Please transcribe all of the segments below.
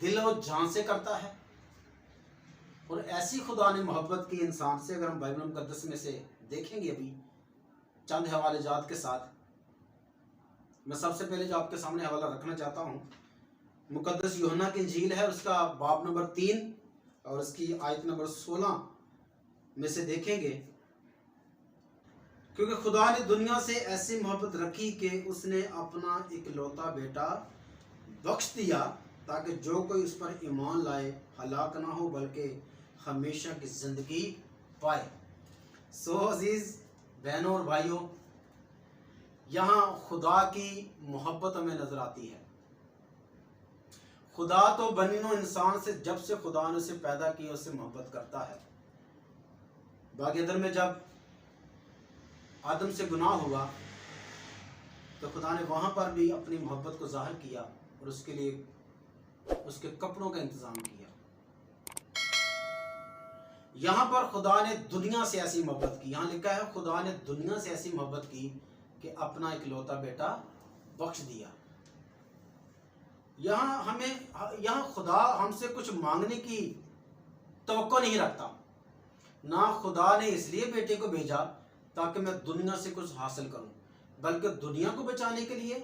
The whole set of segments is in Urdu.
دل و جان سے کرتا ہے. اور ایسی خدا نے محبت کی انسان سے. اگر ہم بائبل مقدس میں سے دیکھیں گے ابھی چند حوالے جات کے ساتھ، میں سب سے پہلے جو آپ کے سامنے حوالہ رکھنا چاہتا ہوں مقدس یوحنا کی انجیل ہے، اس کا باب نمبر 3 اور اس کی آیت نمبر 16 میں سے دیکھیں گے. کیونکہ خدا نے دنیا سے ایسی محبت رکھی کہ اس نے اپنا اکلوتا بیٹا بخش دیا تاکہ جو کوئی اس پر ایمان لائے ہلاک نہ ہو بلکہ ہمیشہ کی زندگی پائے. سو عزیز بہنوں اور بھائیوں، یہاں خدا کی محبت ہمیں نظر آتی ہے. خدا تو بنی نوع انسان سے جب سے خدا نے اسے پیدا کیا اس سے محبت کرتا ہے. باغ عدن میں جب آدم سے گناہ ہوا تو خدا نے وہاں پر بھی اپنی محبت کو ظاہر کیا اور اس کے لیے اس کے کپڑوں کا انتظام کیا. یہاں پر خدا نے دنیا سے ایسی محبت کی، یہاں لکھا ہے خدا نے دنیا سے ایسی محبت کی کہ اپنا اکلوتا بیٹا بخش دیا. یہاں خدا ہم سے کچھ مانگنے کی توقع نہیں رکھتا. نہ خدا نے اس لیے بیٹے کو بھیجا تاکہ میں دنیا سے کچھ حاصل کروں، بلکہ دنیا کو بچانے کے لیے،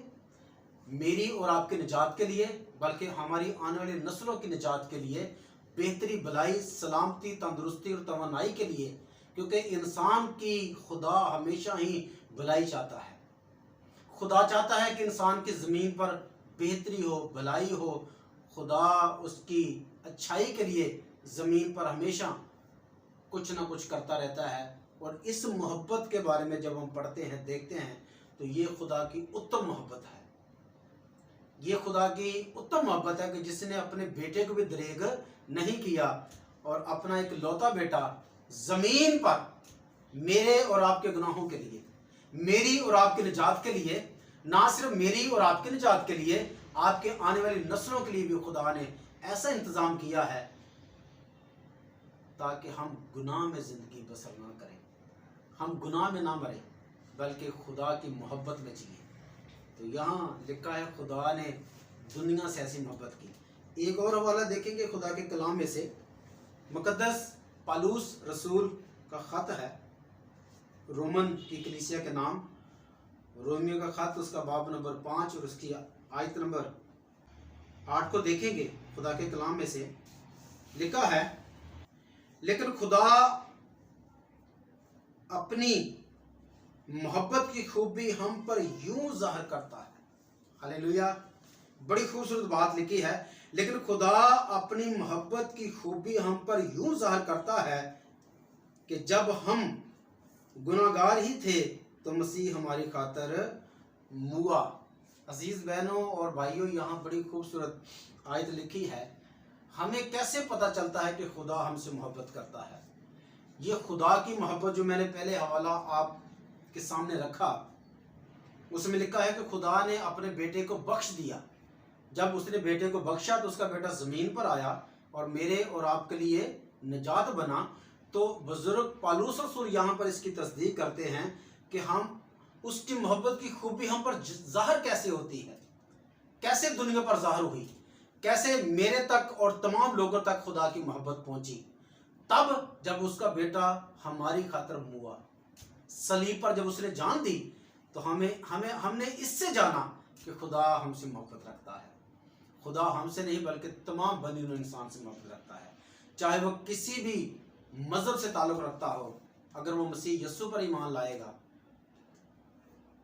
میری اور آپ کی نجات کے لیے، بلکہ ہماری آنے والی نسلوں کی نجات کے لیے، بہتری، بھلائی، سلامتی، تندرستی اور توانائی کے لیے. کیونکہ انسان کی خدا ہمیشہ ہی بھلائی چاہتا ہے. خدا چاہتا ہے کہ انسان کی زمین پر بہتری ہو، بھلائی ہو. خدا اس کی اچھائی کے لیے زمین پر ہمیشہ کچھ نہ کچھ کرتا رہتا ہے. اور اس محبت کے بارے میں جب ہم پڑھتے ہیں، دیکھتے ہیں، تو یہ خدا کی اتم محبت ہے. یہ خدا کی اتم محبت ہے کہ جس نے اپنے بیٹے کو بھی دریغ نہیں کیا اور اپنا ایک لوتا بیٹا زمین پر میرے اور آپ کے گناہوں کے لیے، میری اور آپ کی نجات کے لیے، نہ صرف میری اور آپ کی نجات کے لیے، آپ کے آنے والی نسلوں کے لیے بھی خدا نے ایسا انتظام کیا ہے تاکہ ہم گناہ میں زندگی بسر نہ کریں، ہم گناہ میں نہ مریں بلکہ خدا کی محبت میں جئیں. تو یہاں لکھا ہے خدا نے دنیا سے ایسی محبت کی. ایک اور حوالہ دیکھیں گے خدا کے کلام میں سے، مقدس پالوس رسول کا خط ہے رومن کی کلیسیا کے نام، رومیو کا خط، اس کا باب نمبر 5 اور اس کی آیت نمبر 8 کو دیکھیں گے. خدا کے کلام میں سے لکھا ہے، لیکن خدا اپنی محبت کی خوبی ہم پر یوں ظاہر کرتا ہے. ہلیلویا، بڑی خوبصورت بات لکھی ہے. لیکن خدا اپنی محبت کی خوبی ہم پر یوں ظاہر کرتا ہے کہ جب ہم گناہگار ہی تھے تو مسیح ہماری خاطر ہوا. عزیز بہنوں اور بھائیوں، یہاں بڑی خوبصورت آیت لکھی ہے. ہمیں کیسے پتہ چلتا ہے کہ خدا ہم سے محبت کرتا ہے؟ یہ خدا کی محبت جو میں نے پہلے حوالہ آپ کے سامنے رکھا، اس میں لکھا ہے کہ خدا نے اپنے بیٹے کو بخش دیا. جب اس نے بیٹے کو بخشا تو اس کا بیٹا زمین پر آیا اور میرے اور آپ کے لیے نجات بنا. تو بزرگ پالوس رسول یہاں پر اس کی تصدیق کرتے ہیں کہ ہم اس کی محبت کی خوبی ہم پر ظاہر کیسے ہوتی ہے، کیسے دنیا پر ظاہر ہوئی، کیسے میرے تک اور تمام لوگوں تک خدا کی محبت پہنچی. تب جب اس کا بیٹا ہماری خاطر ہوا، صلیب پر جب اس نے جان دی تو ہم نے اس سے جانا کہ خدا ہم سے محبت رکھتا ہے. خدا ہم سے نہیں بلکہ تمام بنی نوع انسان سے محبت رکھتا ہے، چاہے وہ کسی بھی مذہب سے تعلق رکھتا ہو. اگر وہ مسیح یسوع پر ایمان لائے گا،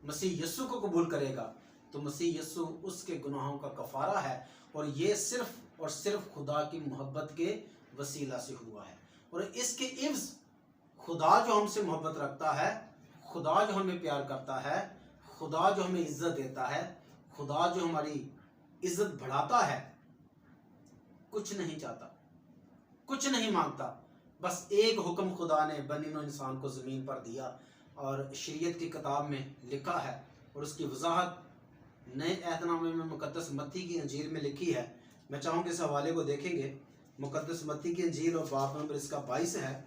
مسیح یسوع کو قبول کرے گا، تو مسیح یسوع اس کے گناہوں کا کفارہ ہے. اور یہ صرف اور صرف خدا کی محبت کے وسیلہ سے ہوا ہے. اور اس کے عوض خدا جو ہم سے محبت رکھتا ہے، خدا جو ہمیں پیار کرتا ہے، خدا جو ہمیں عزت دیتا ہے، خدا جو ہماری عزت بڑھاتا ہے، کچھ نہیں چاہتا، کچھ نہیں مانگتا. بس ایک حکم خدا نے بنی نوع انسان کو زمین پر دیا اور شریعت کی کتاب میں لکھا ہے، اور اس کی وضاحت نئے عہد نامے میں مقدس متی کی انجیل میں لکھی ہے. میں چاہوں کہ اس حوالے کو دیکھیں گے. مقدس متی کی انجیل اور باب نمبر اس کا 22 ہے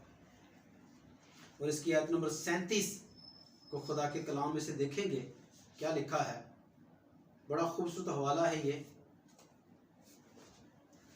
اور اس کی آیت نمبر 37 کو خدا کے کلام میں سے دیکھیں گے کیا لکھا ہے. بڑا خوبصورت حوالہ ہے یہ.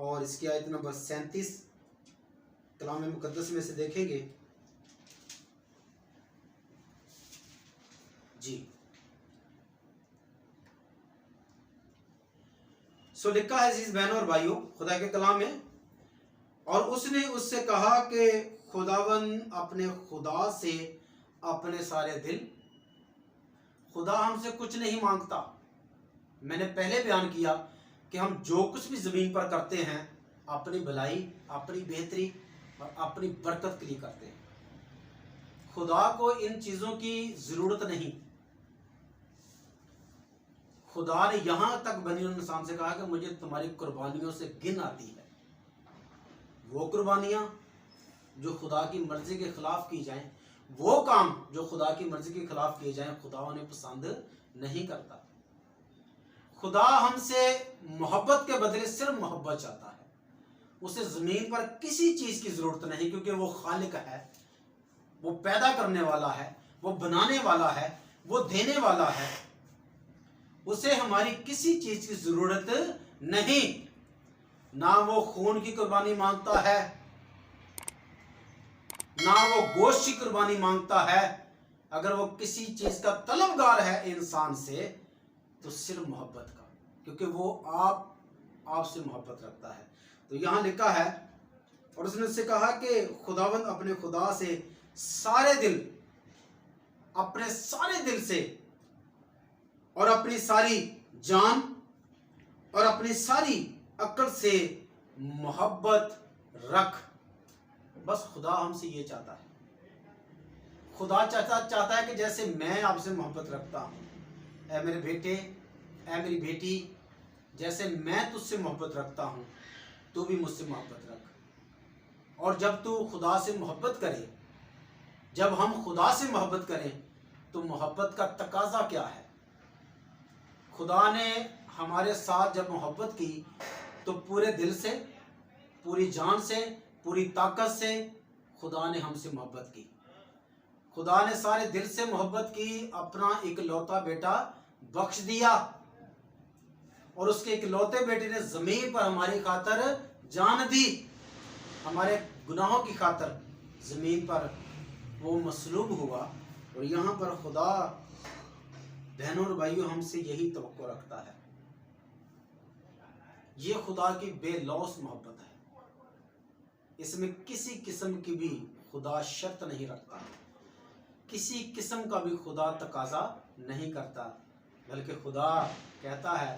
اور اس کی آیت نمبر 37 کلام مقدس میں سے دیکھیں گے. جی سو لکھا ہے عزیز بہنوں اور بھائیوں خدا کے کلام میں، اور اس نے اس سے کہا کہ خداون اپنے خدا سے اپنے سارے دل. خدا ہم سے کچھ نہیں مانگتا. میں نے پہلے بیان کیا کہ ہم جو کچھ بھی زمین پر کرتے ہیں اپنی بھلائی، اپنی بہتری اور اپنی برکت کے لیے کرتے ہیں. خدا کو ان چیزوں کی ضرورت نہیں. خدا نے یہاں تک بنی انسان سے کہا کہ مجھے تمہاری قربانیوں سے گن آتی ہے. وہ قربانیاں جو خدا کی مرضی کے خلاف کی جائیں، وہ کام جو خدا کی مرضی کے خلاف کیے جائیں، خدا انہیں پسند نہیں کرتا. خدا ہم سے محبت کے بدلے صرف محبت چاہتا ہے. اسے زمین پر کسی چیز کی ضرورت نہیں، کیونکہ وہ خالق ہے، وہ پیدا کرنے والا ہے، وہ بنانے والا ہے، وہ دینے والا ہے. اسے ہماری کسی چیز کی ضرورت نہیں. نہ وہ خون کی قربانی مانگتا ہے، نہ وہ گوشت کی قربانی مانگتا ہے. اگر وہ کسی چیز کا طلبگار ہے انسان سے تو صرف محبت کا، کیونکہ وہ آپ سے محبت رکھتا ہے. تو یہاں لکھا ہے، اور اس نے اس سے کہا کہ خداوند اپنے خدا سے سارے دل، اپنے سارے دل سے اور اپنی ساری جان اور اپنی ساری عقل سے محبت رکھ. بس خدا ہم سے یہ چاہتا ہے. خدا چاہتا ہے کہ جیسے میں آپ سے محبت رکھتا ہوں، اے میرے بیٹے، اے میری بیٹی، جیسے میں تجھ سے محبت رکھتا ہوں تو بھی مجھ سے محبت رکھ. اور جب تو خدا سے محبت کرے، جب ہم خدا سے محبت کریں تو محبت کا تقاضا کیا ہے؟ خدا نے ہمارے ساتھ جب محبت کی تو پورے دل سے، پوری جان سے، پوری طاقت سے خدا نے ہم سے محبت کی. خدا نے سارے دل سے محبت کی، اپنا اکلوتا بیٹا بخش دیا، اور اس کے اکلوتے بیٹے نے زمین پر ہماری خاطر جان دی. ہمارے گناہوں کی خاطر زمین پر وہ مصلوب ہوا. اور یہاں پر خدا بہنوں اور بھائیوں ہم سے یہی توقع رکھتا ہے. یہ خدا کی بے لوث محبت ہے. اس میں کسی قسم کی بھی خدا شرط نہیں رکھتا، کسی قسم کا بھی خدا تقاضا نہیں کرتا، بلکہ خدا کہتا ہے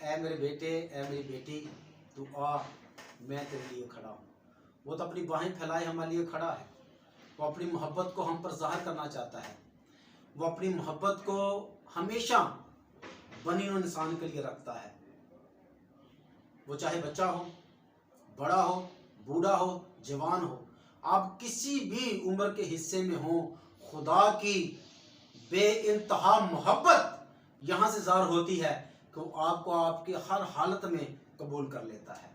اے میرے بیٹے، اے میری بیٹی، تو آ، میں تیرے لیے کھڑا ہوں. وہ تو اپنی باہیں پھیلائے ہمارے لیے کھڑا ہے. وہ اپنی محبت کو ہم پر ظاہر کرنا چاہتا ہے. وہ اپنی محبت کو ہمیشہ بنی ہوئے انسان کے لیے رکھتا ہے. وہ چاہے بچہ ہو، بڑا ہو، بوڑھا ہو، جوان ہو، آپ کسی بھی عمر کے حصے میں ہوں، خدا کی بے انتہا محبت یہاں سے ظاہر ہوتی ہے کہ وہ آپ کو آپ کی ہر حالت میں قبول کر لیتا ہے.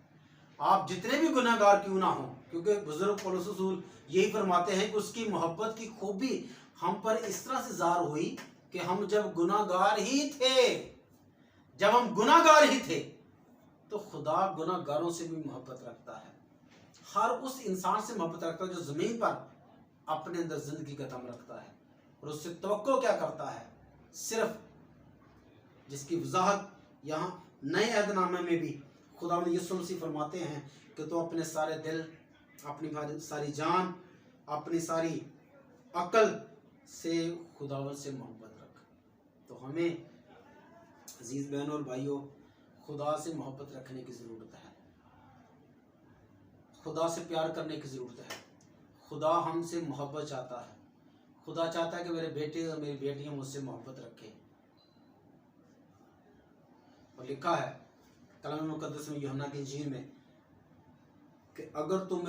آپ جتنے بھی گناہ گار کیوں نہ ہوں، کیونکہ بزرگ پولس رسول یہی فرماتے ہیں کہ اس کی محبت کی خوبی ہم پر اس طرح سے ظاہر ہوئی کہ ہم جب گناہ گار ہی تھے تو خدا گناہ گاروں سے بھی محبت رکھتا ہے. ہر اس انسان سے محبت رکھتا ہے جو زمین پر اپنے اندر زندگی کا دم رکھتا ہے. اور اس سے توقع کیا کرتا ہے؟ صرف جس کی وضاحت یہاں نئے عہد نامے میں بھی خدا یسوع مسیح فرماتے ہیں کہ تو اپنے سارے دل، اپنی ساری جان، اپنی ساری عقل سے خداوند سے محبت رکھ. تو ہمیں عزیز بہنوں اور بھائیوں خدا سے محبت رکھنے کی ضرورت ہے. خدا سے پیار کرنے کی ضرورت ہے. خدا ہم سے محبت چاہتا ہے. خدا چاہتا ہے کہ میرے بیٹے اور میری بیٹیاں مجھ سے محبت رکھیں. اور لکھا ہے کلام مقدس میں یوحنا کی انجیل میں کہ اگر تم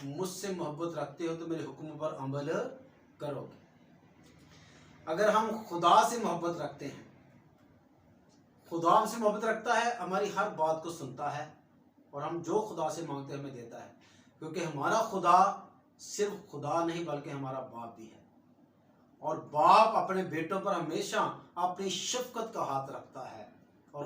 مجھ سے محبت رکھتے ہو تو میرے حکم پر عمل کرو گے. اگر ہم خدا سے محبت رکھتے ہیں، خدا ہم سے محبت رکھتا ہے، ہماری ہر بات کو سنتا ہے، اور ہم جو خدا سے مانگتے ہیں ہمیں دیتا ہے، کیونکہ ہمارا خدا صرف خدا نہیں بلکہ ہمارا باپ بھی ہے. اور باپ اپنے بیٹوں پر ہمیشہ اپنی شفقت کا ہاتھ رکھتا ہے، اور